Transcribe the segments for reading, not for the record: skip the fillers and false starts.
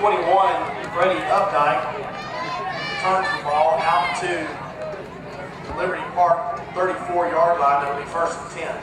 21, Freddie Updike returns the ball out to the Liberty Park 34-yard line. It'll be 1st and 10.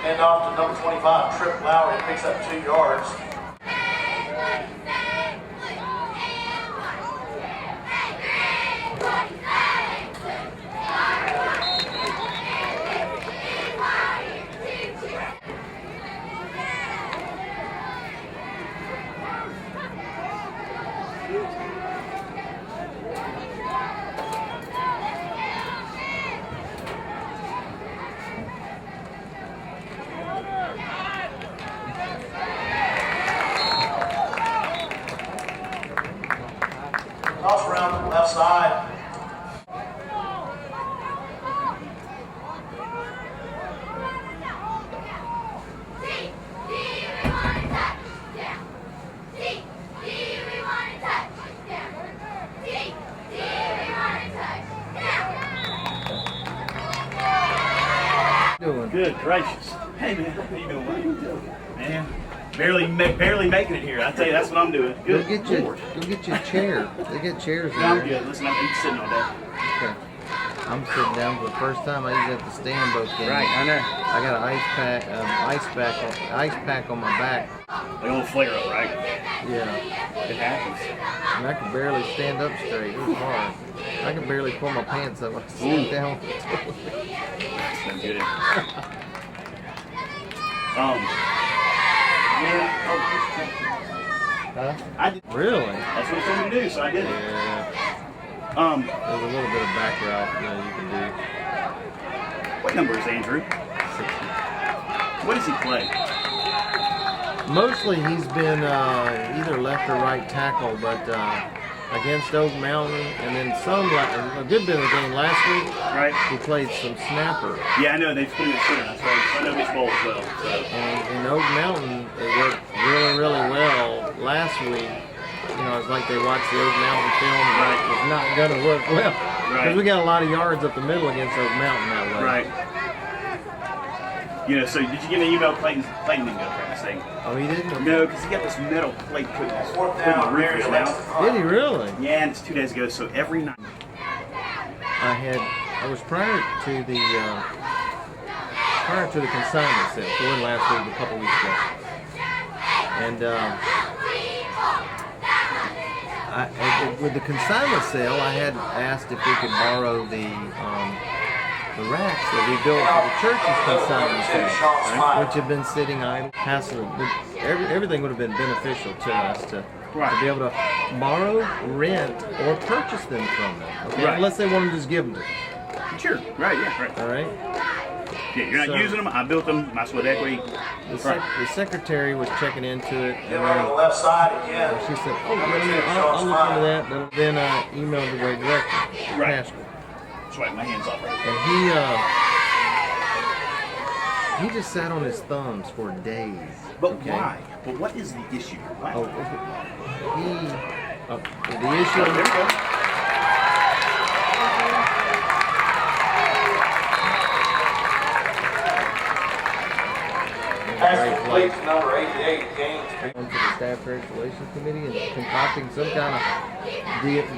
Hand off to number 25, Trip Lowry, picks up 2 yards. Toss around to the left side. Doing good, gracious. Hey man, how you doing? What are you doing, man? Barely making it here. I tell you, that's what I'm doing. Good. Go get your chair. They get chairs in No, I'm there. good. Listen, I'm sitting all day. Okay. I'm sitting down for the first time. I usually have to stand both games. Right, I know. I got an ice pack on my back. They won't flare up, right? Yeah. It happens. And I can barely stand up straight. It was hard. I can barely pull my pants up. I sit down. That's no good. Huh? I did. Really? That's what he told me to do, so I did it. Yeah. There's a little bit of back route you can do. What number is Andrew? 60. What does he play? Mostly he's been either left or right tackle, but against Oak Mountain, and then a good bit of the game last week, right? He played some snapper. Yeah, I know they put him at center. That's right. I know this bowl as well. So. And in Oak Mountain, it worked really well last week. You know, it's like they watched the Oak Mountain film, but it was not going to work well. Because we got a lot of yards up the middle against Oak Mountain that way. Right. You know, so did you get an email Clayton didn't go practicing? Oh, he didn't? Okay. No, because he got this metal plate put in his Fourth down, roof Bears now. Did he really? Yeah, and it's 2 days ago, so every night. I was prior to the consignment sale, so it wasn't last week, a couple weeks ago. And with the consignment sale, I had asked if we could borrow the racks that we built for the church's consignment sale, which had been sitting idle. Everything would have been beneficial to us to be able to borrow, rent, or purchase them from them. Okay? Right. Unless they want to just give them to us. Sure. Right. Yeah. Right. All right. Yeah, you're not using them. I built them. My sweat equity. The secretary was checking into it. Get on the left side again. She said, "Oh, I'll look into that." Then I emailed the right director, Pastor. Sweating my hands off. Right. And he just sat on his thumbs for days. But why? But what is the issue? Why? Oh, the issue. There we go. Pass complete to number 88, Gaines. To the Staff Parents Relations Committee and concocting some kind of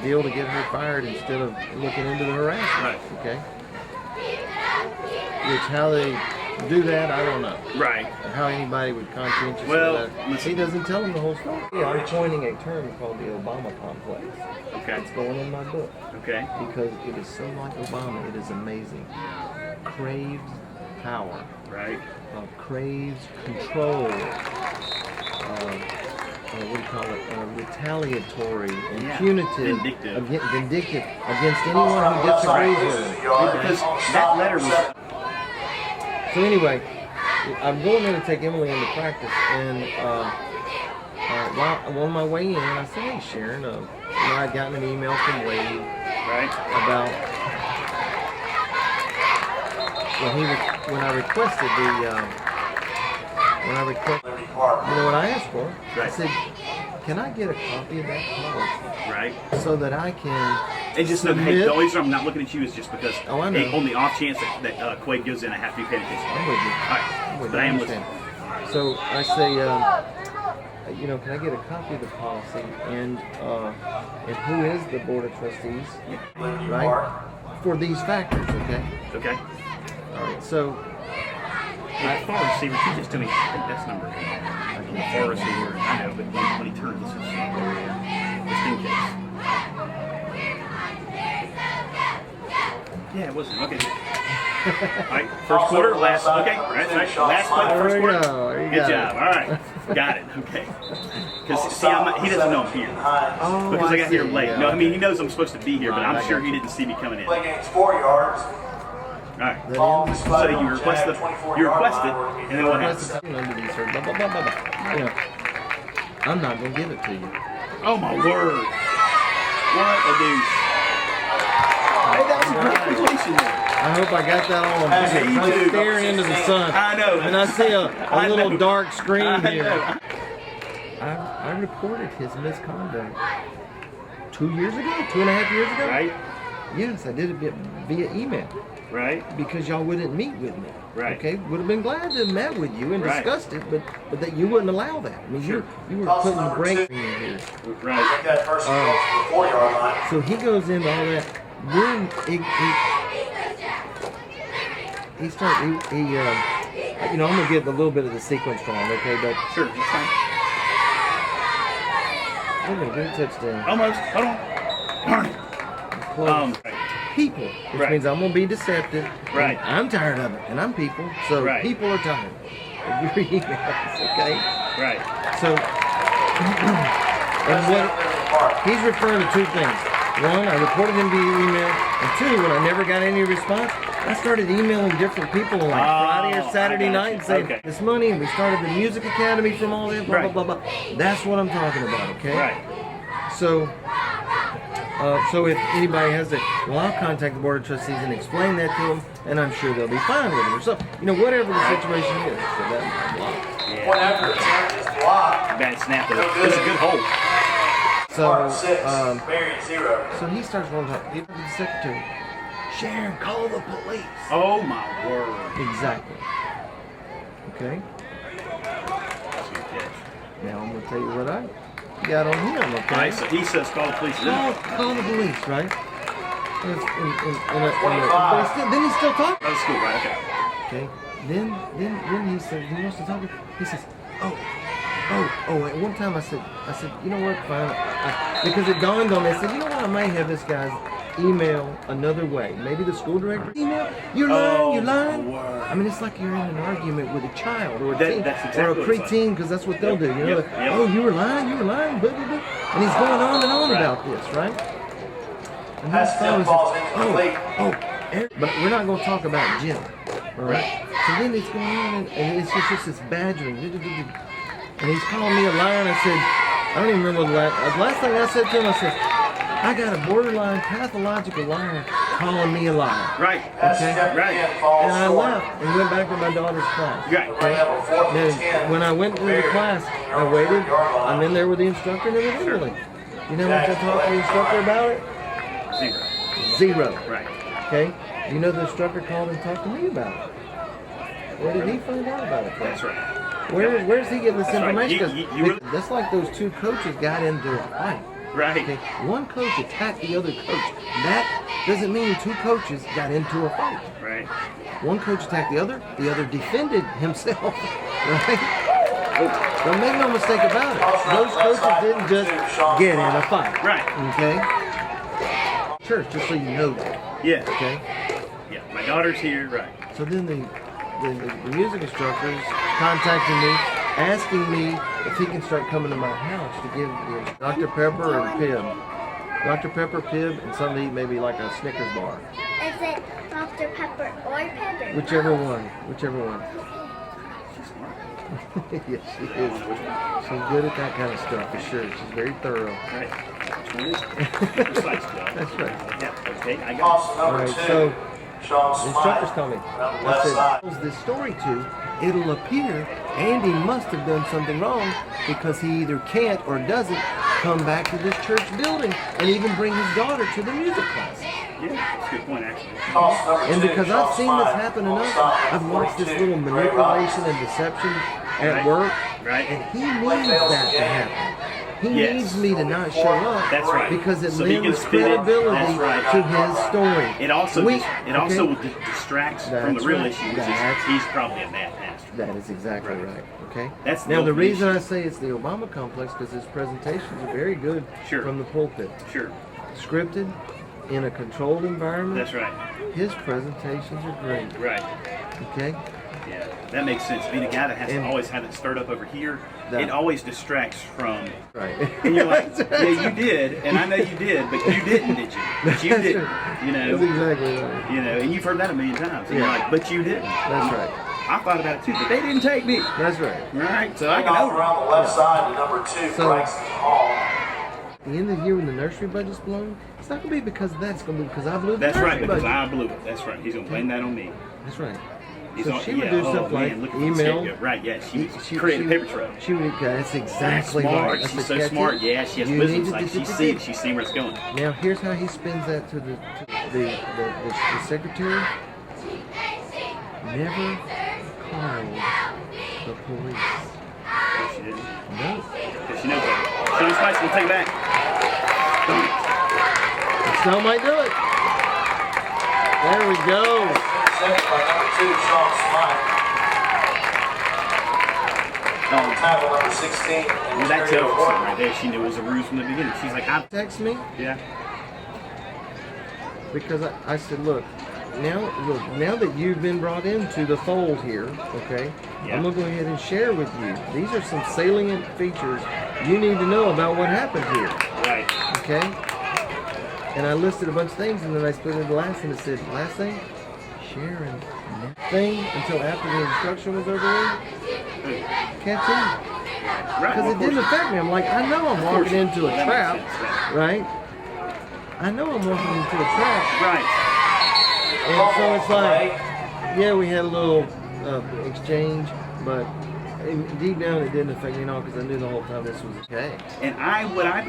deal to get her fired instead of looking into the harassment. Right. Okay. Which how they do that, I don't know. Right. How anybody would conscientiously. Well, he doesn't tell them the whole story. Yeah, I'm coining a term called the Obama complex. Okay. It's going in my book. Okay. Because it is so like Obama, it is amazing. Craves power. Right. Craves control. what do you call it, retaliatory and Yeah, punitive, vindictive. vindictive against anyone who disagrees with him. Because that letter was. So anyway, I'm going there to take Emily into practice, and while on my way in, I said, "Hey, Sharon, I'd gotten an email from Wade about when I requested you know what I asked for? I said, can I get a copy of that policy? Right. So that I can. And just know, hey, the only reason I'm not looking at you is just because, I know. hey, on the off chance that Quaid goes in, I have to be paying attention. I'm with you. All right. But I am listening. So I say, can I get a copy of the policy and who is the board of trustees, right? For these factors, okay? Okay. All right. So. Far receiver, he just told me, I think that's number. Far receiver, I know, but when he turns, this is just in case. Yeah, it wasn't. Okay. All right, first quarter, last. Okay, right. Last play, first quarter. Good job. All right, got it. Okay. Because see, he doesn't know I'm here. Because I got here late. No, I mean he knows I'm supposed to be here, but I'm sure he didn't see me coming in. Play game's 4 yards. All right. So you request it, and then what happens? I'm not going to give it to you. Oh my word! What a douche! Hey, that was a great completion there. I hope I got that all on video. I'm staring into the sun. I know. And I see a little dark screen here. I I reported his misconduct 2 years ago, 2.5 years ago. Right. Yes, I did it via email. Right. Because y'all wouldn't meet with me. Right. Okay. Would have been glad to have met with you and discussed it, but that you wouldn't allow that. I mean, you were putting the brake in here. Right. That first the 4-yard line. So he goes into all that. Then he starts. I'm gonna give a little bit of the sequence for him, okay? But sure, that's fine. I'm gonna get a touchdown. Almost. Hold on. Close. People, which means I'm gonna be deceptive. Right. I'm tired of it, and I'm people. So people are tired of your emails, okay? Right. So, and what he's referring to two things. One, I reported him via email, and two, when I never got any response, I started emailing different people on like Friday or Saturday night and saying, this money, and we started the music academy from all that, blah, blah, blah, blah. That's what I'm talking about, okay? Right. So if anybody has it, well, I'll contact the board of trustees and explain that to them, and I'm sure they'll be fine with it. Or so, whatever the situation is. So that's blocked. Yeah. Point after attempt is blocked. Bad snap, but it's a good hole. So, Buried 0. so he starts one time. He to the secretary. Sharon, call the police. Oh my word. Exactly. Okay. Now I'm gonna tell you what I got on him. Okay. Right, so he says call the police. Call the police, right? But then he's still talking. That's cool, right? Okay. Okay. Then he said he wants to talk. He says, oh. At one time I said, you know what? Fine. Because it dawned on me. I said, you know what? I may have this guy's email another way. Maybe the school director email. You're lying. You're lying. Word. I mean, it's like you're in an argument with a child or a teen exactly or a preteen, because that's what they'll do. Oh, you were lying. You were lying. Blah, blah, blah. And he's going on and on about this, right? And then finally says, but we're not going to talk about Jim. All right. So then it's going on, and it's just this badgering. And he's calling me a liar, and I said, I don't even remember the last thing I said to him. I said, I got a borderline pathological liar calling me a liar. Right. Okay? Right. And I left and went back to my daughter's class. Right. Okay? Then when I went into the class, I waited. I'm in there with the instructor and everything. Really. You know what I talked to the instructor about it? Zero. Right. Okay? You know the instructor called and talked to me about it. Where did he find out about it from? That's right. Where's he getting this information? Right. That's like those two coaches got into a fight. Right. Okay? One coach attacked the other coach. That doesn't mean two coaches got into a fight. Right. One coach attacked the other defended himself. Right? Don't make no mistake about it. Those coaches didn't just get in a fight. Right. Okay? Church, just so you know that. Yeah. Okay? Yeah. My daughter's here. Right. So then the music instructors contacted me asking me if he can start coming to my house to give the Dr. Pepper and Pib. Dr. Pepper, Pib, and something to eat, maybe like a Snickers bar. Is it Dr. Pepper or Pepper? Whichever one. Whichever one. She's smart. Yes, she is. She's good at that kind of stuff, for sure. She's very thorough. Right. Which one is it? Precise, Joe. That's right. Yeah, okay, I got it. Toss All number right, 2, so Sean the instructor's Smythe. coming. Around the I left said, side. "Tells this story to, it'll appear Andy must have done something wrong because he either can't or doesn't come back to this church building and even bring his daughter to the music class." Yeah, that's a good point, actually. Toss number And 2, because Sean I've seen this Smythe. happen On enough, stop I've number watched this 42, little Ray manipulation Roberts. and deception Right. at work, Right. and he needs that to happen. He Yes. needs me to not show up. That's right. Because it So he can lends spin it. credibility That's right. to his story. It also We- also okay? distracts from the That's real right. issue, which That's- is he's probably a bad pastor. That is exactly Right. right. Okay. That's now the the reason issue. I say it's the Obama complex because his presentations are very good Sure. from the pulpit, Sure. scripted in a controlled environment. That's right. His presentations are great. Right. Okay. Yeah, that makes sense. Being a guy that has And- to always have it stirred up over here, That- it always distracts from. Right. And you're like, yeah, you did, and I know you did, but you didn't, did you? But you That's didn't. right. You know. That's exactly right. You know, and you've heard that a million times. And you're Yeah. like, but you didn't. That's right. I thought about it too, but they didn't take me. That's right. All right, so I Taking can off over. around the left side to number 2, So- Bryson Hall. At the end of the year when the nursery budget's blown, it's not going to be because of that. It's going to be because I blew the That's nursery right, because budget. I blew it. That's right. He's gonna blame that on me. That's right. He's So on, she would do oh, stuff like man, look at the email. scapegoat. Right, yeah. She created a paper trail. She would. That's exactly Smart. right. That's She's a so catchy- smart. Yeah, she has You wisdom. need to- Like she sees. She's seen where it's going. Now here's how he spins that to the secretary. Never called the police. No, she didn't. No. Because she knows better. Sean Spice will take it back. Snow might do it. There we go. Intercepted by number 2, Sean Smythe. Tackle number 16. Well, that tells us something right there. She knew it was a ruse from the beginning. She's like, Text me yeah. because I said, look, now that you've been brought into the fold here, okay, Yeah. I'm gonna go ahead and share with you. These are some salient features you need to know about what happened here, Right. okay? And I listed a bunch of things, and then I split it the last thing. It said, last thing, sharing nothing until after the instruction was over with. Can't tell you. Right. Because well, it didn't affect me. I'm like, I know I'm walking into a That makes trap, sense, right? I know I'm walking into a trap. Right. And so it's like, yeah, we had a little exchange, but deep down it didn't affect me at all because I knew the whole time this was okay. And I would like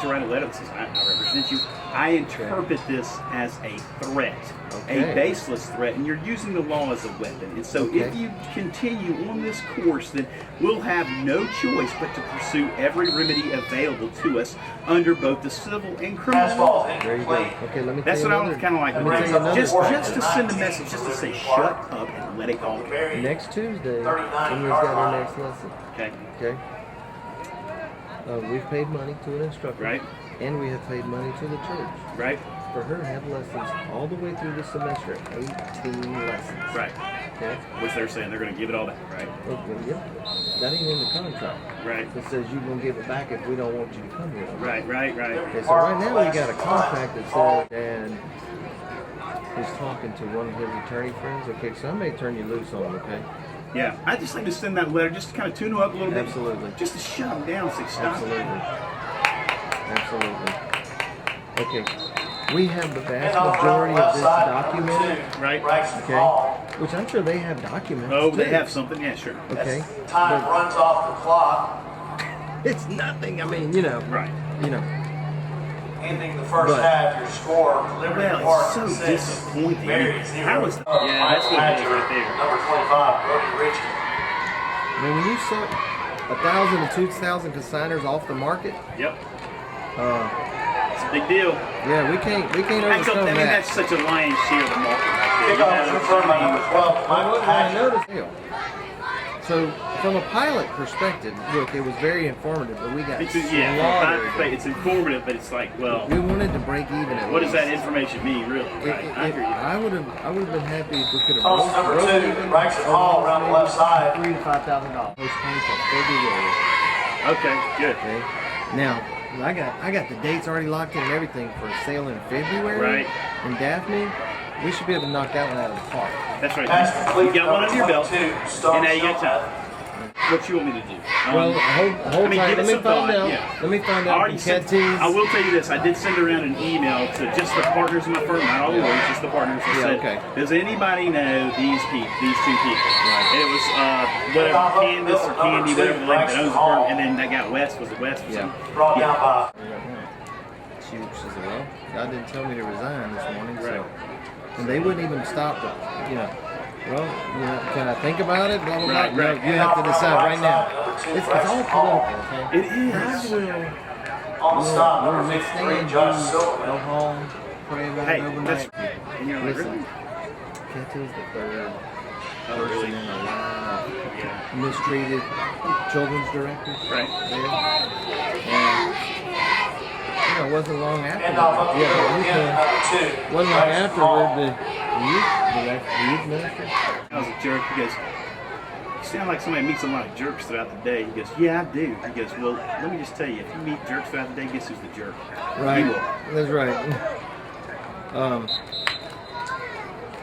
to write a letter that says I represent you. I interpret this as a threat, Okay. a baseless threat, and you're using the law as a weapon. And so if Okay. you continue on this course, then we'll have no choice but to pursue every remedy available to us under both the civil and criminal law. Asphalt There you go. incomplete. Okay, let me That's tell what you I was another. kind of like. Let me tell you another. Just to send a message, just to say, shut up and let it go. Next Tuesday, 39 Emily's yard got her line. next lesson. Okay. Okay. We've paid money to an instructor, Right. And we have paid money to the church Right. for her to have lessons all the way through the semester. 18 lessons. Right. Okay. Which they're saying they're going to give it all back. Right. Okay. Yep. That ain't in the contract. Right. It says you're gonna give it back if we don't want you to come here. Right. Right. Right. Okay, so right now we got a contract that says, and he's talking to one of his attorney friends. Okay, so I may turn you loose on him, okay? Yeah, I just like to send that letter just to kind of tune them up a little bit. Absolutely. Just to shut them down, say stop. Absolutely. Absolutely. Okay, we have the vast And off majority of left this side, number documented, 2, Right. Braxton okay? Hall. Which I'm sure they have documents. Oh, they too. have something? Yeah, sure. Okay. Time But runs off the clock. it's nothing. I mean, you know. Right. You know. Ending the first But- half, your score, Liberty Well, Park it's so 6, disappointing. Mary 0. How is that? Yeah, that's what it is right there. Number 25, Brody Ritchie. I mean, when you suck 1,000 to 2,000 consigners off the market, Yep. It's a big deal. yeah, we can't I overcome mean, that. that's such a lion's share of the market right there. Kickoff is confirmed by number 12, Well, Michael what I Hatcher. noticed, So from a pilot perspective, look, it was very informative, but we got It's slaughtered. it's informative, but it's like, well, We wanted to break even at what does least. that information mean, really? Right? I hear you. I would have been happy if we could have Post number 2, Braxton Hall around the left side. $3,000 to $5,000. Postponed till February. Okay, good. Okay. Now I got the dates already locked in and everything for a sale in February. Right. In Daphne, we should be able to knock that one out of the park. That's right. Pass complete, You got one under your belt, 22, and start now you got shot. time. What you want me to do? Well, hold I mean, tight. give it Let me some find thought, out. yeah. Let me find I out already from sent. Catties. I will tell you this. I did send around an email to just the partners in my firm, not all the lawyers, just the partners. And Yeah, said, okay. does anybody know these people, these two people? Right. And it was whatever Candace or Candy, whatever the lady that owns the firm, and then that guy West. Was it West? Or Yeah. something? Brought down by. She says, well, God didn't tell me to resign this morning, so. Right. And they wouldn't even stop to, well, can I think about it? Blah, blah, blah. Right, No, right. you have to decide right now. It's all political, okay? It is. I will. On the stop, We'll number 53, stand, Josh go Silverman. home, pray about Hey, it that's. overnight. And you're like, Listen, really? Catty's the third Oh, person really? in a line Yeah. of mistreated children's directors. Right. And, it wasn't long And afterward. off up Yeah, but we again, can- number 2. wasn't long Braxton afterward Hall. the youth minister. I was a jerk. He goes, you sound like somebody meets a lot of jerks throughout the day. He goes, yeah, I do. He goes, well, let me just tell you, if you meet jerks throughout the day, guess who's the jerk? Right. You will. That's right.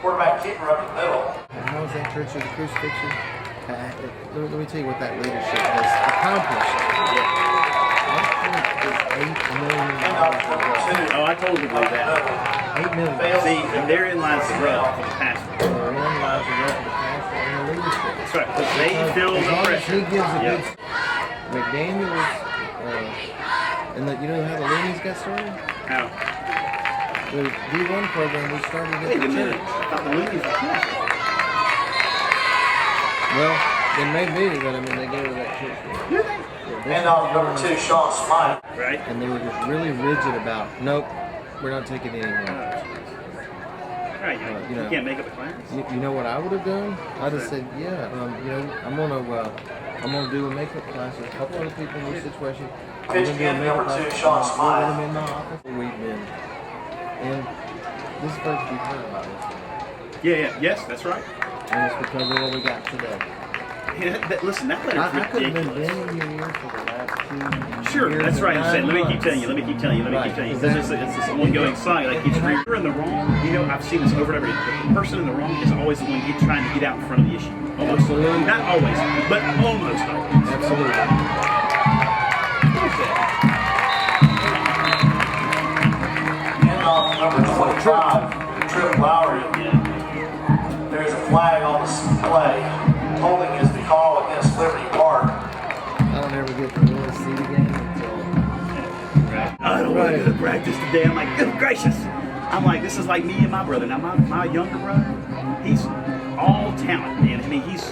Quarterback keeper up the middle. How was that Church of the Crucifixion? Let me tell you what that leadership has accomplished. And off number 2. Oh, I totally believe that. $8 million. See, and therein lies the rub for the pastor. Therein lies the rub of the pastor and the leadership. That's right, because they feel As the long as pressure. he gives a Yep. good. McDaniels, and you know how the Loonies got started? How? The D1 program we started at Wait the a minute. church. I thought the Loonies were Catholic. Well, it may be, but I mean they go to that church. And off number 2, Sean Smite. Right? And they were just really rigid about, nope, we're not taking it anymore. Right, you you know. can't make up a class. You know what I would have done? I'd have said, yeah, I'm gonna do a makeup class with a couple other people in this situation. I'm Pitch gonna do a again, makeup number 2, class. Sean I'll Smythe. let them in my office. We've been, and this is first we've heard about it, Yeah, yes, that's right. and it's because of what we got today. Yeah, listen, that letter's I could have been ridiculous. bending your ear for the last 2 Sure, years that's and right. I'm 9 saying, let me keep months. telling you, let me keep telling you, let me Right, keep telling you. exactly. It's this ongoing song. Like, it's you're in the wrong. You know, I've seen this over and over again. The person in the wrong is always the one trying to get out in front of the issue. Almost. Absolutely. Not always, but almost always. Absolutely. Who's that? And off number 25, Trip Lowry. There's a flag on the play. Holding is the call against Liberty Park. I don't ever get to really see the game until. I don't want to go to practice today. I'm like, good gracious. I'm like, this is like me and my brother. Now, my younger brother, he's all talent, man. I mean, he's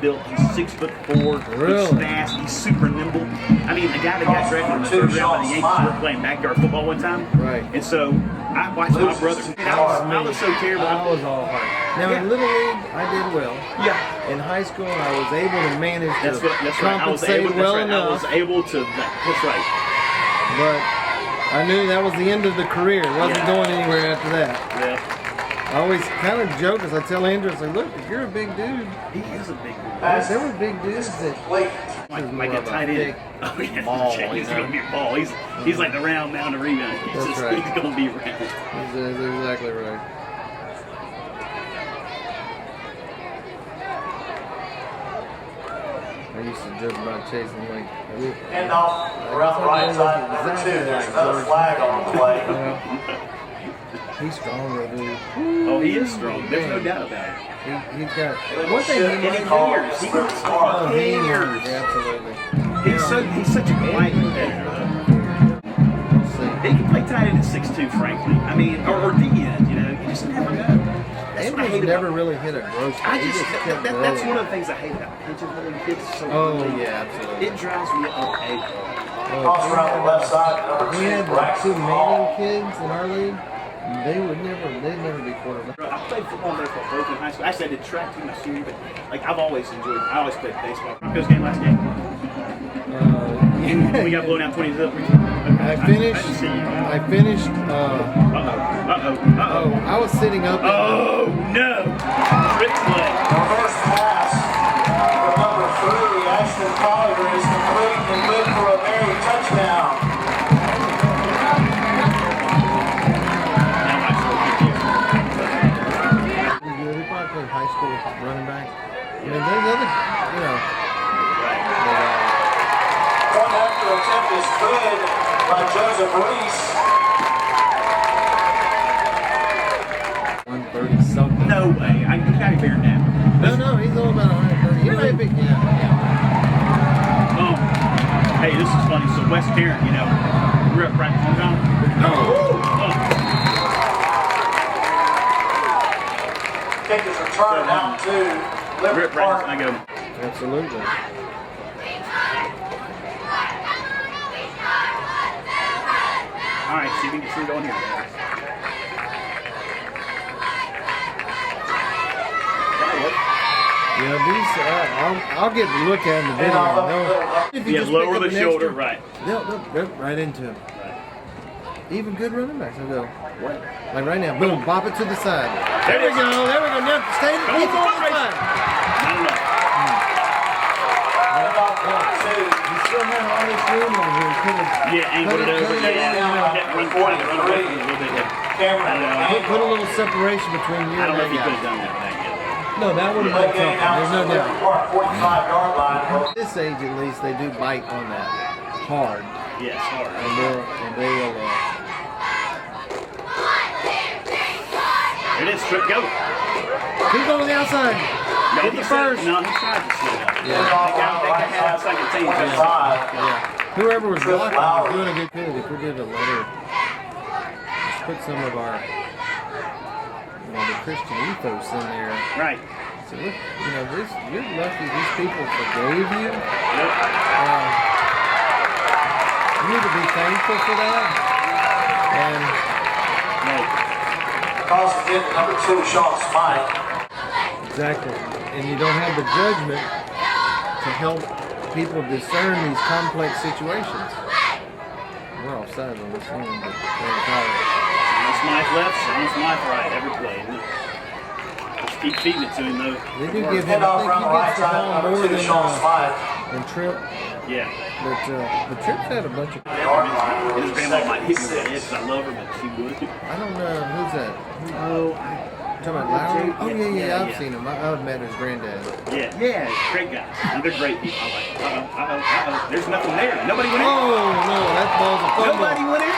built, he's 6'4", Really? he's fast, he's super nimble. I mean, the guy that got drafted in the third round by the Yankees, we were playing backyard football one time. Right. And so, I watched my brother. And I was so terrible. I was all hard. Now Yeah. in Little League, I did well. Yeah. In high school, I was able to manage That's to right. I was compensate able. well That's right. I enough, was able to. That's right. but I knew that was the end of the career. It wasn't Yeah. going anywhere after that. Yeah. I always kind of joke as I tell Andrew, I say, look, if you're a big dude, He is a big dude. there were big dudes that Complete. Like a tight end. Oh yeah, ball, he's you know? gonna be a ball. He's like the round mound of rebound. That's right. He's gonna be round. That's exactly right. I used to joke about chasing like. And off around the right side, number 2, there's another flag on the play. He's strong, though, dude. Oh, he is strong. There's no doubt about it. He's got Little one thing shit, he any might call, hears. He Liberty gets Park. Oh, he Hears. yeah, absolutely. He's such a quiet competitor. We'll see. He can play tight end at 6'2", frankly. I mean, or D end. You know, you just never know. That's what I hate Andrew's never about. really hit a growth. I He just kept that's growing. one of the things I hate about pigeonholing kids. So Oh early. yeah, absolutely. It drives me up a Cross around the left side, number We 2, had like Braxton 2 Hall. Manning kids in our league. They'd never be quarterback. I played football there for both in high school. Actually, I did track team my senior, but like I've always enjoyed. I always played baseball. Broncos game last game. We got blown out 20-0. I finished. I was sitting up. Oh no! Trick play. The first pass for number 3, Ashton Collier, is complete and good for a Mary touchdown. He probably played high school running back. I mean, there's other, you know. Point after attempt is good by Joseph Reese. 130 something. No way! I gotta bear down. No, he's only about 130. He might be, yeah. Oh, hey, this is funny. So West Parent, you know, we're at practice. Kick is returned out to We're Liberty at practice. Park. I go. Absolutely. All right, see if we can get some going here. Yeah, these, I'll get to look at in the video. If you Yeah, just lower pick up the an shoulder, extra, right. They'll right into him. Right. Even good running backs will go, what? Like right now, boom, bop it to the side. There There we it is. go. Now stay Come keep on, on the race. side. Not enough. You still have all this room over here. Could have Yeah, angled it over. Yeah, Run 40, run away from it a little bit. Cameron, put a little separation between you I and don't know if that he could have guy. done that back yet. No, that would have been something. There's no doubt. 45-yard line. At this age, at least, they do bite on that hard, Yes, hard. and they will. There it is, straight go. Keep going to the outside. No, Get he the said, first. no, he tried to slow down. Yeah. They can have second team. Yeah. Whoever was blocking was doing a good job. If we did a letter, let's put some of our, the Christian ethos in there. Right. So look, you're lucky these people forgave you. Yep. You need to be thankful for that. And No. Calls again to number 2, Sean Smythe. exactly. And you don't have the judgment to help people discern these complex situations. We're offside on this one, but Sean Smythe left, Sean Smythe right, every play. Just keep feeding it to him, though. they do give him, Handoff I from the think he right gets the side, ball number more 2, Sean Smythe. than Tripp. Yeah. But Tripp's had a bunch of. His grandma might hit me with that because I love her, but she would. I don't know who's that. Oh, Talking about Lowry? Oh yeah, I've yeah. seen him. I've met his granddad. yeah, great guys. And they're great people. I'm like, uh-oh. There's nothing there. Nobody went in. Oh no, that ball's a fumble. Nobody went in.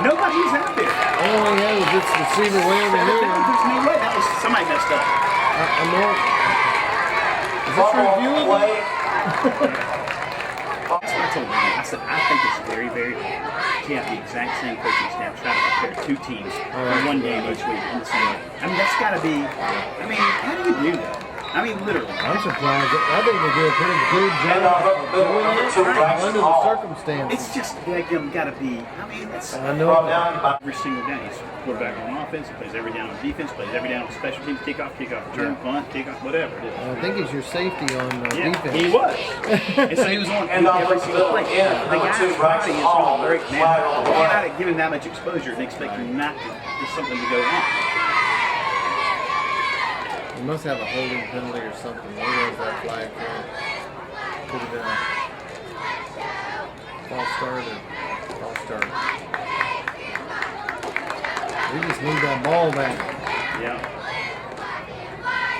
Nobody's out there. All we had was this receiver way over here. There's no way. That was somebody messed up. I'm more. Is this Fumble reviewable? play. That's what I told them. I said, I think it's very, very hard to have the exact same coaching staff try to prepare two teams for one game each week in the same way. I mean, that's got to be, how do you do that? I mean, literally. I'm surprised. I think they do a pretty good Handoff job up the middle, doing number it 2, Braxton under the Hall. circumstances. It's just like got to be. It's I Brought know. down by every single down. He's quarterback on offense. He plays every down on defense. Plays every down on special teams. Kickoff, return, punt, kickoff, whatever it is. I think it's your safety on Yeah, defense. he was. And so he was on Handoff every up the single middle play. again, The number guy 2, is Braxton watching Hall. is great, man. Flag on the You way. cannot give him that much exposure and expect him not to get something to go on. You must have a holding penalty or something. Where was that flag for? Could have been a false start or false start. We just need that ball back. Yeah.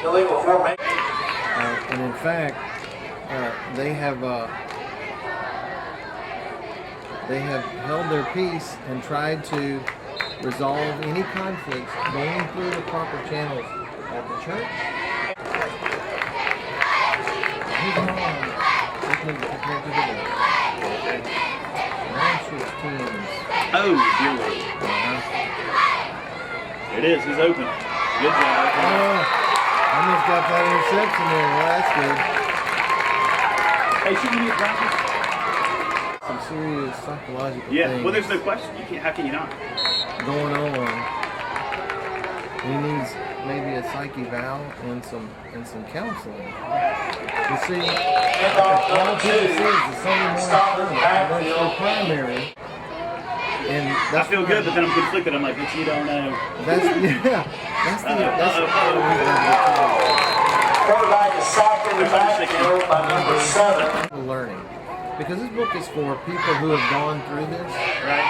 illegal formation. And in fact, they have held their peace and tried to resolve any conflicts going through the proper channels at the church. Who's on? Oh, dear Lord. It is. He's open. Good job. Almost got that interception there. Well, that's good. Hey, should we get practice? Some serious psychological Yeah. things. Well, there's no question. You can't. How can you not? going on. He needs maybe a psych eval and some counseling. You see, all people see is the Sunday morning sermon, and that's their primary. And I feel good, but then I'm conflicted. I'm like, but you don't know. That's the Quarterback is sacked in the backfield by number 7. learning. Because this book is for people who have gone through this. Right.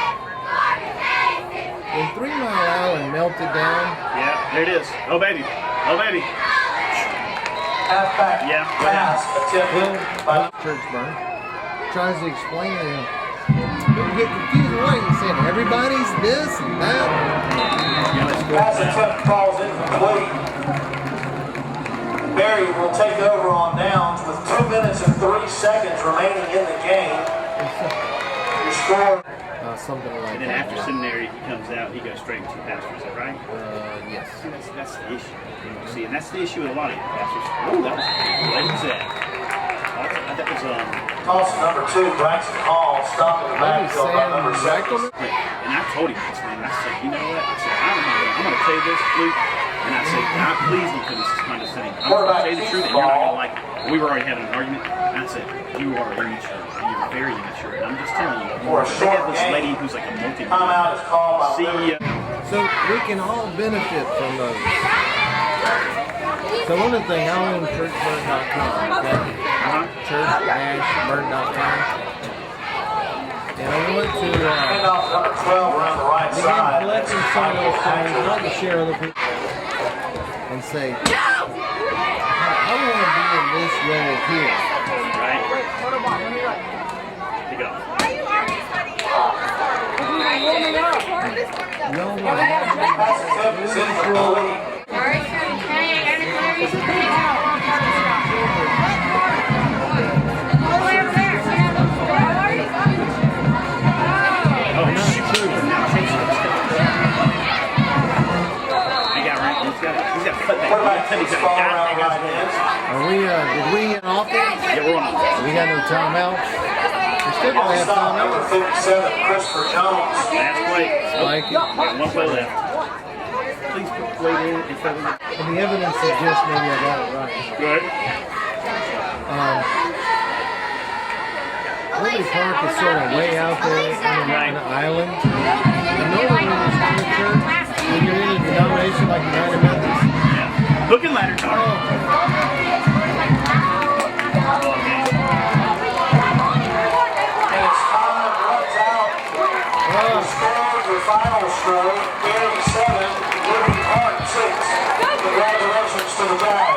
When 3 Mile Island melted down, Yeah, there it is. Oh, baby. Oh, baby. Halfback pass attempted by church burn, tries to explain to him. Don't get confused with what he's saying. Everybody's this and that. pass attempt falls incomplete. Barry will take over on downs with 2 minutes and 3 seconds remaining in the game. Your score. Something like And then that. after seminary, he comes out, he goes straight to pastor. Is that right? Yes. See, that's the issue. You know, see, and that's the issue with a lot of your pastors. Oh, that was what was that? That was Toss number 2, Braxton Hall, stopped in the backfield by number 6. And I told him this, man. I said, you know what? I said, I'm going to say this, Luke. And I said, God, please don't put this condescending. I'm going to say the truth, and you're not going to like it. We were already having an argument. And I said, you are immature. You're very immature. And I'm just telling you. For a They short have this game, lady who's like a multi-millionaire. timeout is called by CEO. So we can all benefit from those. So one of the things, I own churchburn.com, okay? Church-burn.com. And I want to handoff number 12 around the right begin side. collecting some of those things, not to share other people, and say, I want to be in this role here. Right? Pick it up. No one Pass attempt is incomplete. Oh, shoot. He got right. He's got to put that. Quarterback He's takes got ball to around got right end. Are we, did we get off it? Yeah, we're on. We got no timeout? We still On don't have stop number timeout. 57, Christopher Jones. Last play. Like it. Yeah, one play left. Please put play in instead of And the evidence suggests maybe I got it right. good. Liberty Park is sort of way out there on an island. And normally when you start a church, when you're in a denomination like United Methodist, Yeah. Hook and ladder, Tony. And it's time runs out. The score, your final score, Gary 7, Liberty Park 6. Congratulations to the Jags.